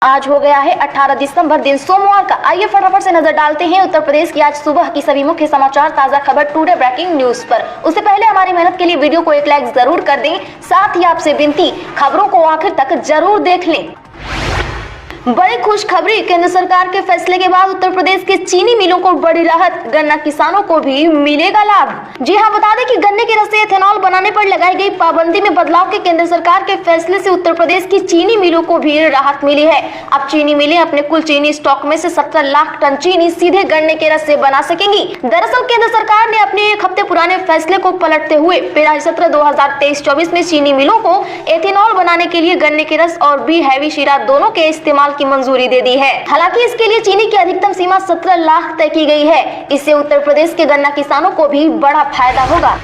आज हो गया है 18 दिसंबर, दिन सोमवार का। आइए फटाफट से नजर डालते हैं उत्तर प्रदेश की आज सुबह की सभी मुख्य समाचार, ताजा खबर टुडे ब्रेकिंग न्यूज पर। उससे पहले हमारी मेहनत के लिए वीडियो को एक लाइक जरूर कर दें, साथ ही आपसे विनती, खबरों को आखिर तक जरूर देख लें। बड़ी खुशखबरी, केंद्र सरकार के फैसले के बाद उत्तर प्रदेश के चीनी मिलों को बड़ी राहत, गन्ना किसानों को भी मिलेगा लाभ। जी हां, बता दें कि गन्ने के रस से एथेनॉल बनाने पर लगाई गई पाबंदी में बदलाव के केंद्र सरकार के फैसले से उत्तर प्रदेश की चीनी मिलों को भी राहत मिली है। अब चीनी मिलें अपने कुल चीनी स्टॉक में से 17 लाख टन चीनी सीधे गन्ने के रस से बना सकेंगी। दरअसल केंद्र सरकार ने अपने एक हफ्ते पुराने फैसले को पलटते हुए पेराई सत्र 2023-24 में चीनी मिलों को एथेनॉल बनाने के लिए गन्ने के रस और बी हैवी शीरा दोनों के इस्तेमाल की मंजूरी दे दी है। हालांकि इसके लिए चीनी की अधिकतम सीमा 17 लाख तय की गई है। इससे उत्तर प्रदेश के गन्ना किसानों को भी बड़ा फायदा होगा।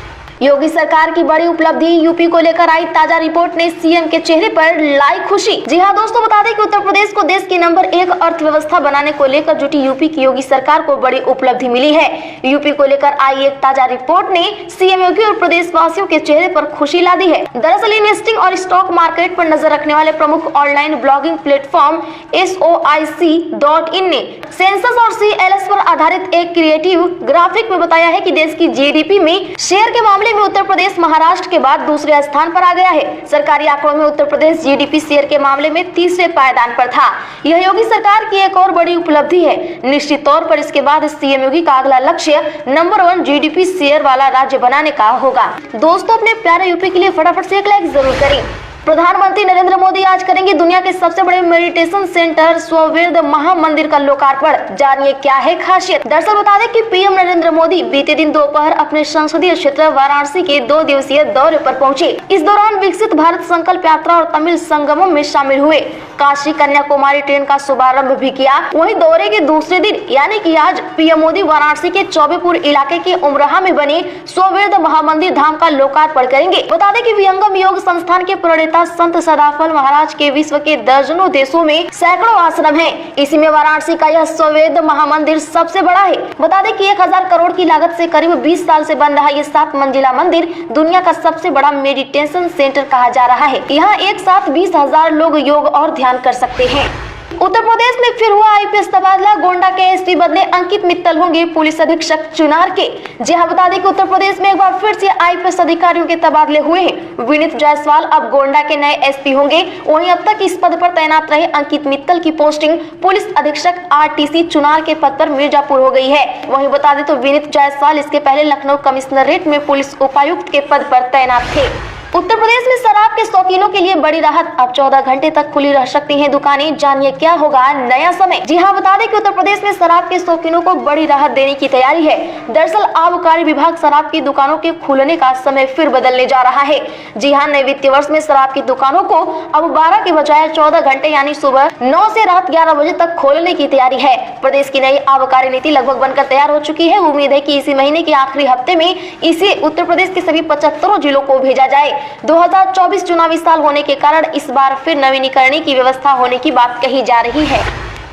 योगी सरकार की बड़ी उपलब्धि, यूपी को लेकर आई ताजा रिपोर्ट ने सीएम के चेहरे पर लाई खुशी। जी हां दोस्तों, बता दें कि उत्तर प्रदेश को देश की नंबर 1 अर्थव्यवस्था बनाने को लेकर जुटी यूपी की योगी सरकार को बड़ी उपलब्धि मिली है। यूपी को लेकर आई एक ताजा रिपोर्ट ने सीएम योगी और प्रदेशवासियों के चेहरे पर खुशी ला दी है। दरअसल इन्वेस्टिंग और स्टॉक मार्केट पर नजर रखने वाले प्रमुख ऑनलाइन ब्लॉगिंग प्लेटफॉर्म SOIC.in ने सेंसस और CLS पर आधारित एक क्रिएटिव ग्राफिक में बताया है कि देश की जीडीपी में शेयर के मामले में उत्तर प्रदेश महाराष्ट्र के बाद दूसरे स्थान पर आ गया है। सरकारी आंकड़ों में उत्तर प्रदेश जीडीपी शेयर के मामले में तीसरे पायदान पर था। यह योगी सरकार की एक और बड़ी उपलब्धि है। निश्चित तौर पर इसके बाद सीएम योगी का अगला लक्ष्य नंबर 1 जीडीपी शेयर वाला राज्य बनाने का होगा। दोस्तों, अपने प्यारे यूपी के लिए फटाफट से एक लाइक जरूर करें। प्रधानमंत्री नरेंद्र मोदी आज करेंगे दुनिया के सबसे बड़े मेडिटेशन सेंटर स्ववेद महामंदिर का लोकार्पण। जानिए क्या है खासियत। दरअसल बता दें कि पीएम नरेंद्र मोदी बीते दिन दोपहर अपने संसदीय क्षेत्र वाराणसी के 2 दिवसीय दौरे पर पहुंचे। इस दौरान विकसित भारत संकल्प यात्रा और तमिल संगमम में शामिल हुए। काशी कन्याकुमारी ट्रेन का शुभारंभ भी किया। वहीं दौरे के दूसरे दिन यानी कि आज पीएम मोदी वाराणसी के चौबेपुर इलाके के उमराहा में बने स्ववेद महामंदिर धाम का लोकार्पण करेंगे। बता दें कि विहंगम योग संस्थान के प्रणेता संत सदाफल महाराज के विश्व के दर्जनों देशों में सैकड़ों आश्रम हैं। इसी में वाराणसी का यह स्ववेद महामंदिर सबसे बड़ा है। बता दें कि 1000 करोड़ की लागत से करीब 20 साल से बन रहा ये 7 मंजिला मंदिर दुनिया का सबसे बड़ा मेडिटेशन सेंटर कहा जा रहा है। यहाँ एक साथ 20,000 लोग योग और ध्यान कर सकते हैं। उत्तर प्रदेश में फिर हुआ आईपीएस तबादला, गोंडा के एसपी बदले अंकित मित्तल होंगे पुलिस अधीक्षक चुनार के। जी हां, बता दें कि उत्तर प्रदेश में एक बार फिर से आईपीएस अधिकारियों के तबादले हुए हैं। विनीत जायसवाल अब गोंडा के नए एसपी होंगे। वहीं अब तक इस पद पर तैनात रहे अंकित मित्तल की पोस्टिंग पुलिस अधीक्षक RTC चुनार के पद पर मिर्जापुर हो गई है। वहीं बता दें तो विनीत जायसवाल इसके पहले लखनऊ कमिश्नरेट में पुलिस उपायुक्त के पद पर तैनात थे। उत्तर प्रदेश में शराब के शौकीनों के लिए बड़ी राहत, अब 14 घंटे तक खुली रह सकती हैं दुकानें। जानिए क्या होगा नया समय। जी हां, बता दें कि उत्तर प्रदेश में शराब के शौकीनों को बड़ी राहत देने की तैयारी है। दरअसल आबकारी विभाग शराब की दुकानों के खुलने का समय फिर बदलने जा रहा है। जी हां, नए वित्तीय वर्ष में शराब की दुकानों को अब 12 के बजाय 14 घंटे यानी सुबह 9 से रात 11 बजे तक खोलने की तैयारी है। प्रदेश की नई आबकारी नीति लगभग बनकर तैयार हो चुकी है। उम्मीद है कि इसी महीने के आखिरी हफ्ते में इसे उत्तर प्रदेश के सभी 75 जिलों को भेजा जाए। 2024 चुनावी साल होने के कारण इस बार फिर नवीनीकरण की व्यवस्था होने की बात कही जा रही है।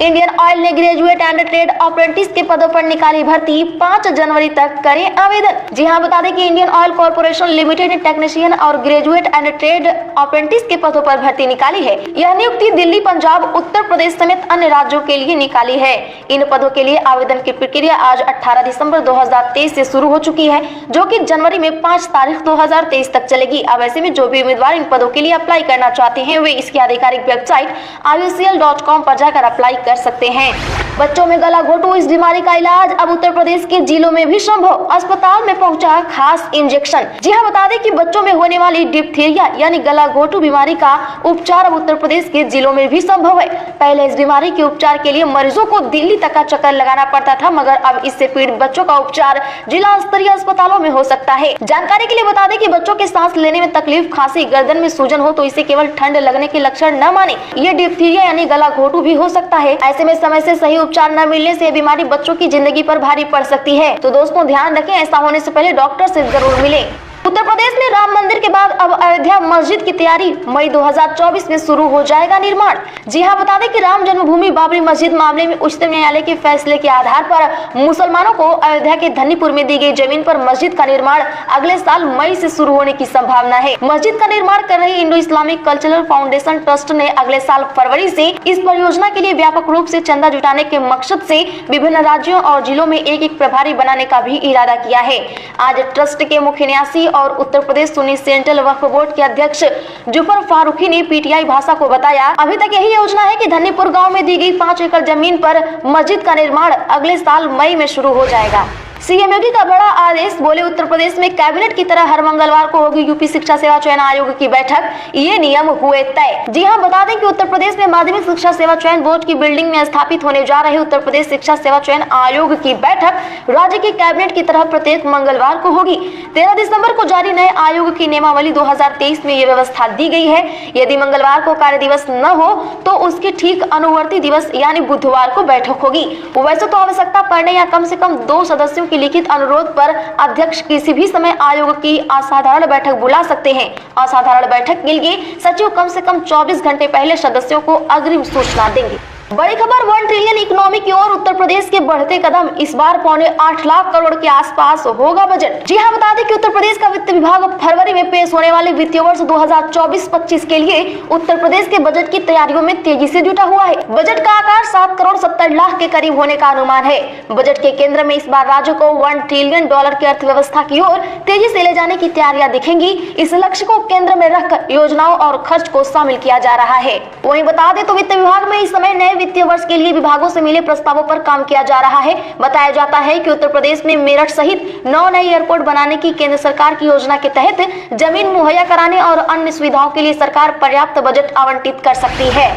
इंडियन ऑयल ने ग्रेजुएट एंड ट्रेड अप्रेंटिस के पदों पर निकाली भर्ती, 5 जनवरी तक करें आवेदन। जी हां, बता दें कि Indian oil corporation limited technician और ग्रेजुएट एंड ट्रेड अप्रेंटिस के पदों पर भर्ती निकाली है। यह नियुक्ति दिल्ली, पंजाब, उत्तर प्रदेश समेत अन्य राज्यों के लिए निकाली है। इन पदों के लिए आवेदन की प्रक्रिया आज 18 दिसंबर 2023 से शुरू हो चुकी है, जो कि जनवरी में 5 तारीख 2023 तक चलेगी। अब ऐसे में जो भी उम्मीदवार इन पदों के लिए अप्लाई करना चाहते हैं वे इसकी आधिकारिक वेबसाइट IOCL.com पर जाकर अप्लाई कर सकते हैं। बच्चों में गला घोटू, इस बीमारी का इलाज अब उत्तर प्रदेश के जिलों में भी संभव। अस्पताल में पहुंचा खास इंजेक्शन। जी हां, बता दें कि बच्चों में होने वाली डिप्थीरिया यानी गला घोटू बीमारी का उपचार अब उत्तर प्रदेश के जिलों में भी संभव है। पहले इस बीमारी के उपचार के लिए मरीजों को दिल्ली तक का चक्कर लगाना पड़ता था, मगर अब इससे पीड़ित बच्चों का उपचार जिला स्तरीय अस्पतालों में हो सकता है। जानकारी के लिए बता दें कि बच्चों के सांस लेने में तकलीफ, खांसी, गर्दन में सूजन हो तो इसे केवल ठंड लगने के लक्षण न माने। ये डिप्थीरिया यानी गला घोटू भी हो सकता है। ऐसे में समय से सही उपचार न मिलने से बीमारी बच्चों की जिंदगी पर भारी पड़ सकती है। तो दोस्तों ध्यान रखें, ऐसा होने से पहले डॉक्टर से जरूर मिलें। उत्तर प्रदेश में राम मंदिर के बाद अब अयोध्या मस्जिद की तैयारी, मई 2024 में शुरू हो जाएगा निर्माण। जी हां, बता दें कि राम जन्मभूमि बाबरी मस्जिद मामले में उच्चतम न्यायालय के फैसले के आधार पर मुसलमानों को अयोध्या के धन्नीपुर में दी गई जमीन पर मस्जिद का निर्माण अगले साल मई से शुरू होने की संभावना है। मस्जिद का निर्माण कर रही Indo Islamic cultural foundation trust ने अगले साल फरवरी से इस परियोजना के लिए व्यापक रूप से चंदा जुटाने के मकसद से विभिन्न राज्यों और जिलों में एक प्रभारी बनाने का भी इरादा किया है। आज ट्रस्ट के मुख्य न्यासी और उत्तर प्रदेश सुन्नी सेंट्रल वक्फ बोर्ड के अध्यक्ष जुफर फारूकी ने पीटीआई भाषा को बताया, अभी तक यही योजना है कि धन्नीपुर गांव में दी गई 5 एकड़ जमीन पर मस्जिद का निर्माण अगले साल मई में शुरू हो जाएगा। सीएम योगी का बड़ा आदेश, बोले उत्तर प्रदेश में कैबिनेट की तरह हर मंगलवार को होगी यूपी शिक्षा सेवा चयन आयोग की बैठक, ये नियम हुए तय। जी हां, बता दें कि उत्तर प्रदेश में माध्यमिक शिक्षा सेवा चयन बोर्ड की बिल्डिंग में स्थापित होने जा रहे उत्तर प्रदेश शिक्षा सेवा चयन आयोग की बैठक राज्य के कैबिनेट की तरह प्रत्येक मंगलवार को होगी। 13 दिसंबर को जारी नए आयोग की नियमावली 2023 में ये व्यवस्था दी गई है। यदि मंगलवार को कार्य दिवस न हो तो उसके ठीक अनुवर्ती दिवस यानी बुधवार को बैठक होगी। वैसे तो आवश्यकता पड़ने या कम से कम 2 सदस्यों की लिखित अनुरोध पर अध्यक्ष किसी भी समय आयोग की असाधारण बैठक बुला सकते हैं। असाधारण बैठक के लिए सचिव कम से कम 24 घंटे पहले सदस्यों को अग्रिम सूचना देंगे। बड़ी खबर, 1 ट्रिलियन इकोनॉमी की ओर उत्तर प्रदेश के बढ़ते कदम, इस बार 8.25 लाख करोड़ के आसपास होगा बजट। जी हां, बता दें कि उत्तर प्रदेश का वित्त विभाग फरवरी में पेश होने वाले वित्तीय वर्ष 2024-25 के लिए उत्तर प्रदेश के बजट की तैयारियों में तेजी से जुटा हुआ है। बजट का आकार 7 करोड़ 70 लाख के करीब होने का अनुमान है। बजट के केंद्र में इस बार राज्य को $1 ट्रिलियन की अर्थव्यवस्था की ओर तेजी से ले जाने की तैयारियां दिखेंगी। इस लक्ष्य को केंद्र में रखकर योजनाओं और खर्च को शामिल किया जा रहा है। वहीं बता दें तो वित्त विभाग में इस समय नए वित्तीय वर्ष के लिए विभागों से मिले प्रस्तावों पर काम किया जा रहा है। बताया जाता है कि उत्तर प्रदेश में मेरठ सहित 9 नए एयरपोर्ट बनाने की केंद्र सरकार की योजना के तहत जमीन मुहैया कराने और अन्य सुविधाओं के लिए सरकार पर्याप्त बजट आवंटित कर सकती है।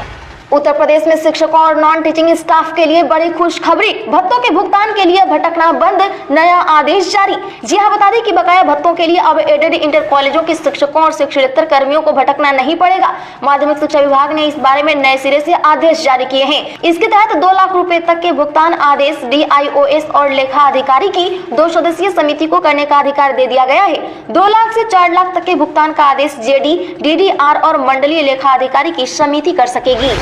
उत्तर प्रदेश में शिक्षकों और नॉन टीचिंग स्टाफ के लिए बड़ी खुशखबरी, भत्तों के भुगतान के लिए भटकना बंद, नया आदेश जारी। जी हां, बता दें कि बकाया भत्तों के लिए अब एडेड इंटर कॉलेजों के शिक्षकों और शिक्षणेतर कर्मियों को भटकना नहीं पड़ेगा। माध्यमिक शिक्षा विभाग ने इस बारे में नए सिरे से आदेश जारी किए हैं। इसके तहत 2 लाख रुपए तक के भुगतान आदेश DIOS और लेखा अधिकारी की 2 सदस्यीय समिति को करने का अधिकार दे दिया गया है। 2 लाख से 4 लाख तक के भुगतान का आदेश JD, DDR और मंडलीय लेखा अधिकारी की समिति कर सकेगी।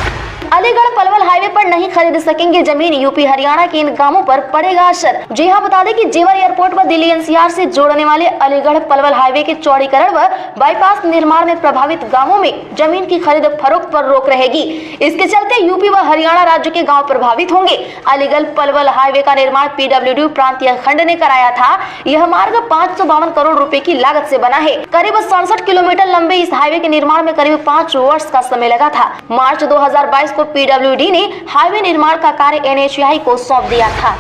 अलीगढ़ पलवल हाईवे पर नहीं खरीद सकेंगे जमीन, यूपी हरियाणा के इन गांवों पर पड़ेगा असर। जी हां, बता दें कि जेवर एयरपोर्ट पर दिल्ली NCR से जोड़ने वाले अलीगढ़ पलवल हाईवे के चौड़ीकरण व बाईपास निर्माण में प्रभावित गांवों में जमीन की खरीद फरोख्त पर रोक रहेगी। इसके चलते यूपी व हरियाणा राज्य के गाँव प्रभावित होंगे। अलीगढ़ पलवल हाईवे का निर्माण PWD प्रांतीय खंड ने कराया था। यह मार्ग 552 करोड़ रुपए की लागत से बना है। करीब 67 किलोमीटर लंबे इस हाईवे के निर्माण में करीब 5 वर्ष का समय लगा था। मार्च 2022 को PWD ने हाईवे निर्माण का कार्य NHAI को सौंप दिया था।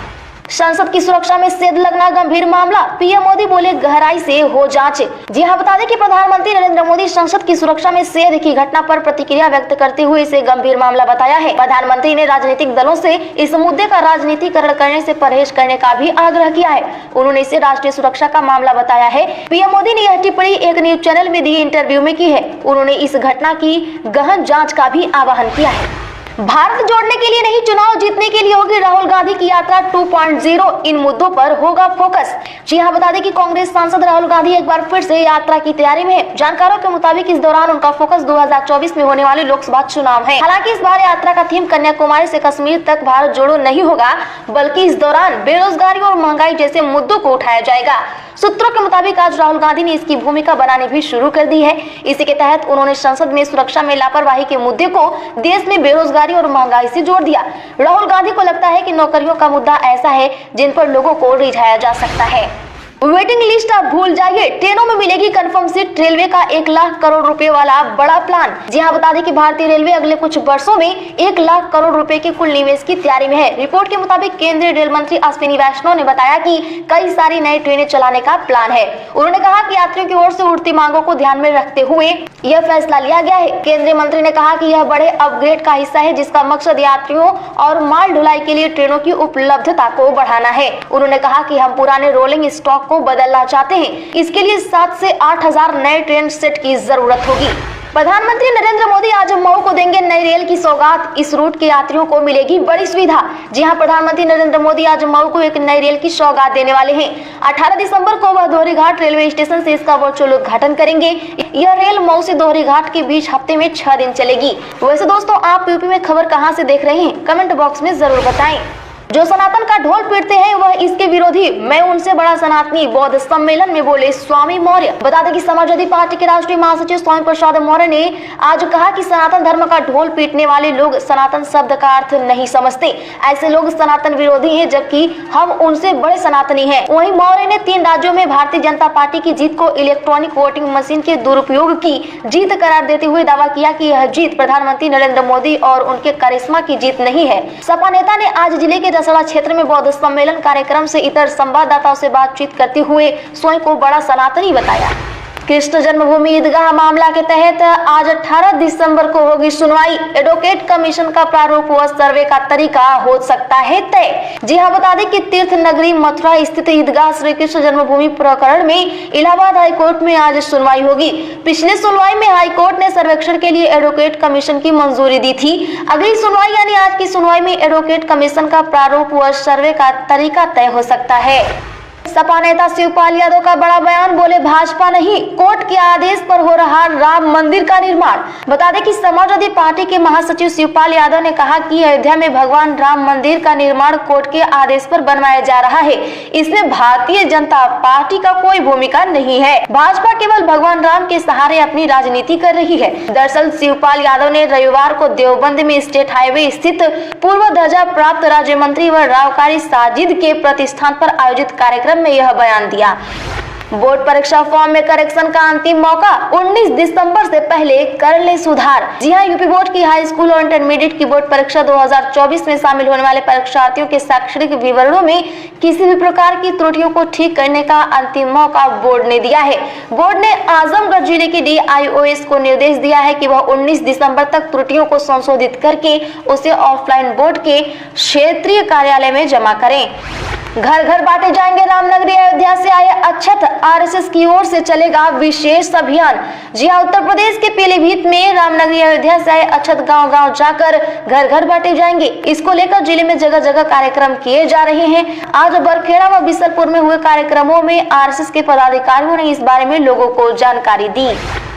संसद की सुरक्षा में सेध लगना गंभीर मामला, पीएम मोदी बोले गहराई से हो जांच। जी हां, बता दें कि प्रधानमंत्री नरेंद्र मोदी संसद की सुरक्षा में सेध की घटना पर प्रतिक्रिया व्यक्त करते हुए इसे गंभीर मामला बताया है। प्रधानमंत्री ने राजनीतिक दलों से इस मुद्दे का राजनीतिकरण करने से परहेज करने का भी आग्रह किया है। उन्होंने इसे राष्ट्रीय सुरक्षा का मामला बताया है। पीएम मोदी ने यह टिप्पणी एक न्यूज चैनल में दिए इंटरव्यू में की है। उन्होंने इस घटना की गहन जाँच का भी आह्वान किया है। भारत जोड़ने के लिए नहीं, चुनाव जीतने के लिए होगी राहुल गांधी की यात्रा 2.0, इन मुद्दों पर होगा फोकस। जी हां, बता दें कि कांग्रेस सांसद राहुल गांधी एक बार फिर से यात्रा की तैयारी में है। जानकारों के मुताबिक इस दौरान उनका फोकस 2024 में होने वाले लोकसभा चुनाव है। हालांकि इस बार यात्रा का थीम कन्याकुमारी से कश्मीर तक भारत जोड़ो नहीं होगा, बल्कि इस दौरान बेरोजगारी और महंगाई जैसे मुद्दों को उठाया जाएगा। सूत्रों के मुताबिक आज राहुल गांधी ने इसकी भूमिका बनानी भी शुरू कर दी है। इसी के तहत उन्होंने संसद में सुरक्षा में लापरवाही के मुद्दे को देश में बेरोजगारी और महंगाई से जोड़ दिया। राहुल गांधी को लगता है कि नौकरियों का मुद्दा ऐसा है जिन पर लोगों को रिझाया जा सकता है। वेटिंग लिस्ट आप भूल जाइए, ट्रेनों में मिलेगी कंफर्म सीट। रेलवे का 1 लाख करोड़ रुपए वाला बड़ा प्लान। जी हां, बता दें कि भारतीय रेलवे अगले कुछ वर्षों में 1 लाख करोड़ रुपए के कुल निवेश की तैयारी में है। रिपोर्ट के मुताबिक केंद्रीय रेल मंत्री अश्विनी वैष्णव ने बताया कि कई सारी नई ट्रेनें चलाने का प्लान है। उन्होंने कहा कि यात्रियों की ओर से उठती मांगों को ध्यान में रखते हुए यह फैसला लिया गया है। केंद्रीय मंत्री ने कहा कि यह बड़े अपग्रेड का हिस्सा है, जिसका मकसद यात्रियों और माल ढुलाई के लिए ट्रेनों की उपलब्धता को बढ़ाना है। उन्होंने कहा कि हम पुराने रोलिंग स्टॉक को बदलना चाहते हैं। इसके लिए 7 से 8 हजार नए ट्रेन सेट की जरूरत होगी। प्रधानमंत्री नरेंद्र मोदी आज मऊ को देंगे नई रेल की सौगात। इस रूट के यात्रियों को मिलेगी बड़ी सुविधा। जी हां, प्रधानमंत्री नरेंद्र मोदी आज मऊ को एक नई रेल की सौगात देने वाले हैं। 18 दिसंबर को वह दोहरी घाट रेलवे स्टेशन से इसका वर्चुअल उद्घाटन करेंगे। यह रेल मऊ से दोहरी घाट के बीच हफ्ते में 6 दिन चलेगी। वैसे दोस्तों, आप यूपी में खबर कहां से देख रहे हैं, कमेंट बॉक्स में जरूर बताएं। जो सनातन का ढोल पीटते हैं वह इसके विरोधी, मैं उनसे बड़ा सनातनी, बौद्ध सम्मेलन में बोले स्वामी मौर्य। बता दें कि समाजवादी पार्टी के राष्ट्रीय महासचिव स्वामी प्रसाद मौर्य ने आज कहा कि सनातन धर्म का ढोल पीटने वाले लोग सनातन शब्द का अर्थ नहीं समझते। ऐसे लोग सनातन विरोधी हैं, जबकि हम उनसे बड़े सनातनी हैं। वहीं मौर्य ने 3 राज्यों में भारतीय जनता पार्टी की जीत को इलेक्ट्रॉनिक वोटिंग मशीन के दुरुपयोग की जीत करार देते हुए दावा किया कि यह जीत प्रधानमंत्री नरेंद्र मोदी और उनके करिश्मा की जीत नहीं है। सपा नेता ने आज जिले के रसड़ा क्षेत्र में बौद्ध सम्मेलन कार्यक्रम से इतर संवाददाताओं से बातचीत करते हुए स्वयं को बड़ा सनातनी बताया। कृष्ण जन्मभूमि ईदगाह मामला के तहत आज 18 दिसंबर को होगी सुनवाई। एडवोकेट कमीशन का प्रारूप व सर्वे का तरीका हो सकता है तय। जी हां, बता दें कि तीर्थ नगरी मथुरा स्थित ईदगाह श्री कृष्ण जन्मभूमि प्रकरण में इलाहाबाद हाईकोर्ट में आज सुनवाई होगी। पिछले सुनवाई में हाईकोर्ट ने सर्वेक्षण के लिए एडवोकेट कमीशन की मंजूरी दी थी। अगली सुनवाई यानी आज की सुनवाई में एडवोकेट कमीशन का प्रारूप व सर्वे का तरीका तय हो सकता है। सपा नेता शिवपाल यादव का बड़ा बयान, बोले भाजपा नहीं, कोर्ट के आदेश पर हो रहा राम मंदिर का निर्माण। बता दें कि समाजवादी पार्टी के महासचिव शिवपाल यादव ने कहा कि अयोध्या में भगवान राम मंदिर का निर्माण कोर्ट के आदेश पर बनवाया जा रहा है। इसमें भारतीय जनता पार्टी का कोई भूमिका नहीं है। भाजपा केवल भगवान राम के सहारे अपनी राजनीति कर रही है। दरअसल शिवपाल यादव ने रविवार को देवबंद में स्टेट हाईवे स्थित पूर्व दर्जा प्राप्त राज्य मंत्री व रावकारी साजिद के प्रतिष्ठान पर आयोजित कार्यक्रम में यह बयान दिया। बोर्ड परीक्षा फॉर्म में करेक्शन का अंतिम मौका, 19 दिसंबर से पहले कर ले सुधार। जी हां, यूपी बोर्ड की हाई स्कूल और इंटरमीडिएट की बोर्ड परीक्षा 2024 में शामिल होने वाले परीक्षार्थियों के शैक्षणिक विवरणों में किसी भी प्रकार की त्रुटियों को ठीक करने का अंतिम मौका बोर्ड ने दिया है। बोर्ड ने आजमगढ़ जिले के DIOS को निर्देश दिया है कि वह 19 दिसंबर तक त्रुटियों को संशोधित करके उसे ऑफलाइन बोर्ड के क्षेत्रीय कार्यालय में जमा करें। घर घर बांटे जाएंगे रामनगरी अयोध्या से आए अक्षत, RSS की ओर से चलेगा विशेष अभियान। जी हां, उत्तर प्रदेश के पीलीभीत में रामनगरी अयोध्या से आए अक्षत गांव-गांव जाकर घर घर बांटे जाएंगे। इसको लेकर जिले में जगह जगह कार्यक्रम किए जा रहे हैं। आज बरखेड़ा व बिसलपुर में हुए कार्यक्रमों में RSS के पदाधिकारियों ने इस बारे में लोगों को जानकारी दी।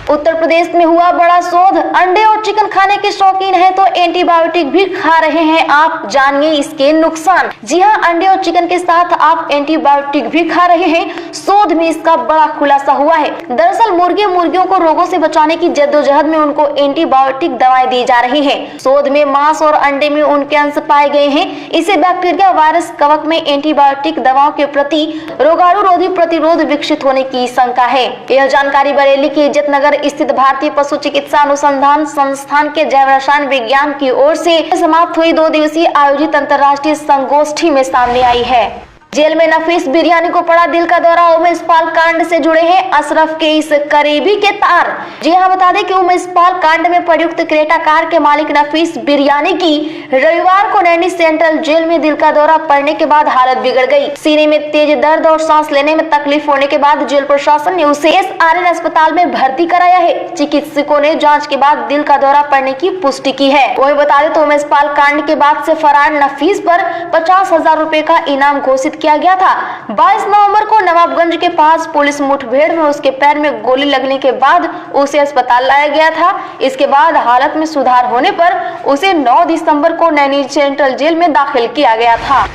उत्तर प्रदेश में हुआ बड़ा शोध, अंडे और चिकन खाने के शौकीन हैं तो एंटीबायोटिक भी खा रहे हैं आप, जानिए इसके नुकसान। जी हां, अंडे और चिकन के साथ आप एंटीबायोटिक भी खा रहे हैं। शोध में इसका बड़ा खुलासा हुआ है। दरअसल मुर्गियों को रोगों से बचाने की जद्दोजहद में उनको एंटीबायोटिक दवाएं दी जा रही हैं। शोध में मांस और अंडे में उनके अंश पाए गए हैं। इससे बैक्टीरिया, वायरस, कवक में एंटीबायोटिक दवाओं के प्रति रोगाणुरोधी प्रतिरोध विकसित होने की शंका है। यह जानकारी बरेली के इज्जतनगर स्थित भारतीय पशु चिकित्सा अनुसंधान संस्थान के जैव रसायन विज्ञान की ओर से समाप्त हुई 2 दिवसीय आयोजित अंतर्राष्ट्रीय संगोष्ठी में सामने आई है। जेल में नफीस बिरयानी को पड़ा दिल का दौरा, उमेश पाल कांड से जुड़े हैं अशरफ के इस करीबी के तार। जी हां, बता दें कि उमेश पाल कांड में प्रयुक्त क्रेटा कार के मालिक नफीस बिरयानी की रविवार को नैनी सेंट्रल जेल में दिल का दौरा पड़ने के बाद हालत बिगड़ गई। सीने में तेज दर्द और सांस लेने में तकलीफ होने के बाद जेल प्रशासन ने उसे SRN अस्पताल में भर्ती कराया है। चिकित्सकों ने जाँच के बाद दिल का दौरा पड़ने की पुष्टि की है। वही बता दें तो उमेश पाल कांड के बाद से फरार नफीस पर 50,000 रुपए का इनाम घोषित किया गया था। 22 नवंबर को नवाबगंज के पास पुलिस मुठभेड़ में उसके पैर में गोली लगने के बाद उसे अस्पताल लाया गया था। इसके बाद हालत में सुधार होने पर उसे 9 दिसंबर को नैनी सेंट्रल जेल में दाखिल किया गया था।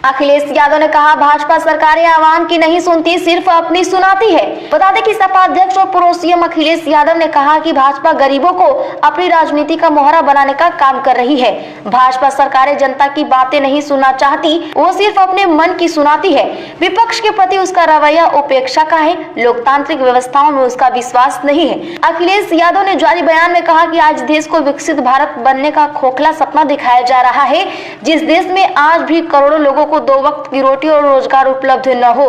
अखिलेश यादव ने कहा भाजपा सरकारें आवाम की नहीं सुनती, सिर्फ अपनी सुनाती है। बता दें कि सपा अध्यक्ष और पूर्व CM अखिलेश यादव ने कहा कि भाजपा गरीबों को अपनी राजनीति का मोहरा बनाने का काम कर रही है। भाजपा सरकारें जनता की बातें नहीं सुनना चाहती, वो सिर्फ अपने मन की सुनाती है। विपक्ष के प्रति उसका रवैया उपेक्षा का है, लोकतांत्रिक व्यवस्थाओं में उसका विश्वास नहीं है। अखिलेश यादव ने जारी बयान में कहा कि आज देश को विकसित भारत बनने का खोखला सपना दिखाया जा रहा है, जिस देश में आज भी करोड़ों लोगों को 2 वक्त की रोटी और रोजगार उपलब्ध न हो।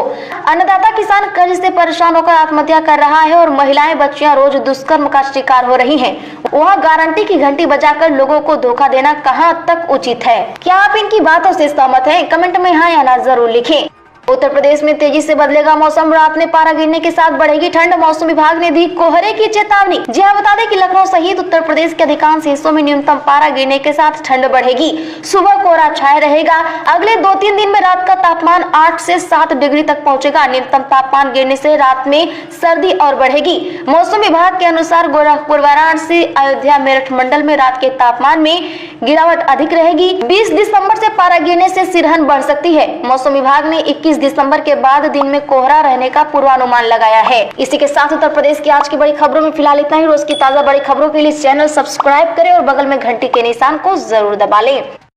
अन्नदाता किसान कर्ज से परेशान होकर आत्महत्या कर रहा है और महिलाएं, बच्चियां रोज दुष्कर्म का शिकार हो रही हैं। वहाँ गारंटी की घंटी बजाकर लोगों को धोखा देना कहां तक उचित है? क्या आप इनकी बातों से सहमत हैं? कमेंट में हाँ या ना जरूर लिखें। उत्तर प्रदेश में तेजी से बदलेगा मौसम, रात में पारा गिरने के साथ बढ़ेगी ठंड, मौसम विभाग ने दी कोहरे की चेतावनी। जी हां, बता दें कि लखनऊ सहित उत्तर प्रदेश के अधिकांश हिस्सों में न्यूनतम पारा गिरने के साथ ठंड बढ़ेगी। सुबह कोहरा छाया रहेगा। अगले 2-3 दिन में रात का तापमान 8 से 7 डिग्री तक पहुंचेगा। न्यूनतम तापमान गिरने से रात में सर्दी और बढ़ेगी। मौसम विभाग के अनुसार गोरखपुर, वाराणसी, अयोध्या, मेरठ मंडल में रात के तापमान में गिरावट अधिक रहेगी। 20 दिसंबर से पारा गिरने से सिरहन बढ़ सकती है। मौसम विभाग ने 21 दिसंबर के बाद दिन में कोहरा रहने का पूर्वानुमान लगाया है। इसी के साथ उत्तर प्रदेश की आज की बड़ी खबरों में फिलहाल इतना ही। रोज की ताजा बड़ी खबरों के लिए चैनल सब्सक्राइब करें और बगल में घंटी के निशान को जरूर दबा लें।